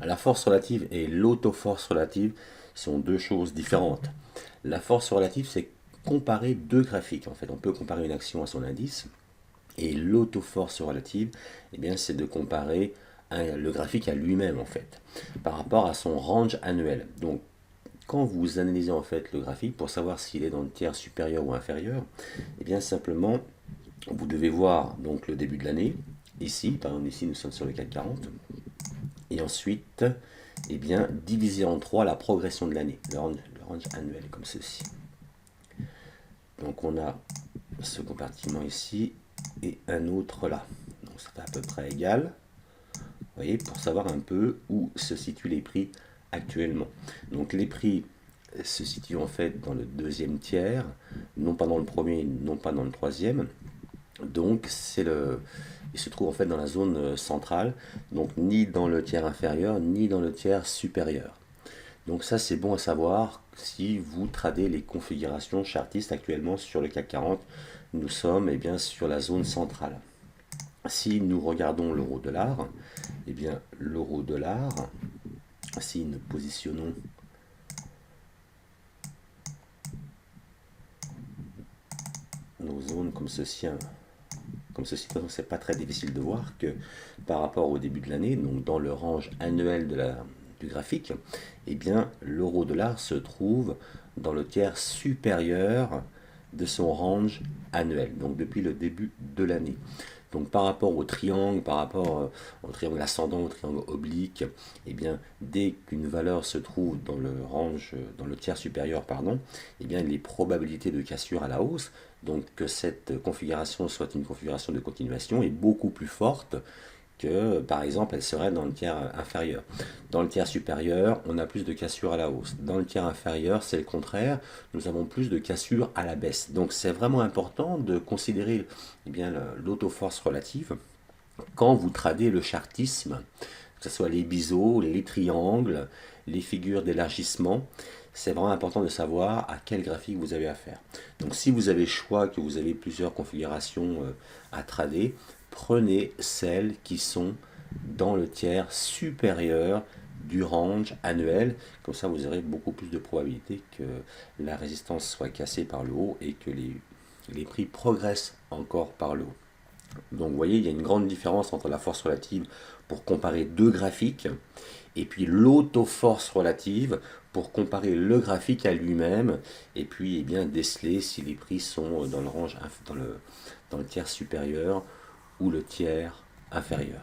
La force relative et l'autoforce relative sont deux choses différentes. La force relative, c'est comparer deux graphiques. En fait, on peut comparer une action à son indice. Et l'autoforce relative, eh bien, c'est de comparer le graphique à lui-même, en fait, par rapport à son range annuel. Donc, quand vous analysez en fait le graphique pour savoir s'il est dans le tiers supérieur ou inférieur, eh bien simplement vous devez voir donc le début de l'année. Ici, par exemple ici nous sommes sur le CAC 40 et ensuite eh bien diviser en 3 la progression de l'année, le range annuel comme ceci. Donc on a ce compartiment ici et un autre là. Donc ça fait à peu près égal. Vous voyez, pour savoir un peu où se situent les prix actuellement. Donc les prix se situent en fait dans le deuxième tiers, non pas dans le premier, non pas dans le troisième. Donc il se trouve en fait dans la zone centrale, donc ni dans le tiers inférieur, ni dans le tiers supérieur. Donc ça c'est bon à savoir si vous tradez les configurations chartistes actuellement sur le CAC 40. Nous sommes bien sur la zone centrale. Si nous regardons l'euro-dollar, bien l'euro-dollar, si nous positionnons nos zones comme ceci, c'est pas très difficile de voir que par rapport au début de l'année, donc dans le range annuel du graphique, eh bien l'euro-dollar se trouve dans le tiers supérieur de son range annuel, donc depuis le début de l'année. Donc par rapport au triangle, par rapport au triangle ascendant, au triangle oblique, eh bien dès qu'une valeur se trouve dans le range, dans le tiers supérieur, pardon, eh bien les probabilités de cassure à la hausse, donc que cette configuration soit une configuration de continuation, est beaucoup plus forte que par exemple elle serait dans le tiers inférieur. Dans le tiers supérieur, on a plus de cassure à la hausse. Dans le tiers inférieur, c'est le contraire, nous avons plus de cassure à la baisse. Donc c'est vraiment important de considérer bien l'autoforce relative quand vous tradez le chartisme, que ce soit les biseaux, les triangles, les figures d'élargissement. C'est vraiment important de savoir à quel graphique vous avez affaire. Donc si vous avez le choix, que vous avez plusieurs configurations à trader, prenez celles qui sont dans le tiers supérieur du range annuel. Comme ça, vous aurez beaucoup plus de probabilité que la résistance soit cassée par le haut et que les prix progressent encore par le haut. Donc vous voyez, il y a une grande différence entre la force relative pour comparer deux graphiques et puis l'autoforce relative pour comparer le graphique à lui-même et puis bien déceler si les prix sont dans le range dans le tiers supérieur ou le tiers inférieur.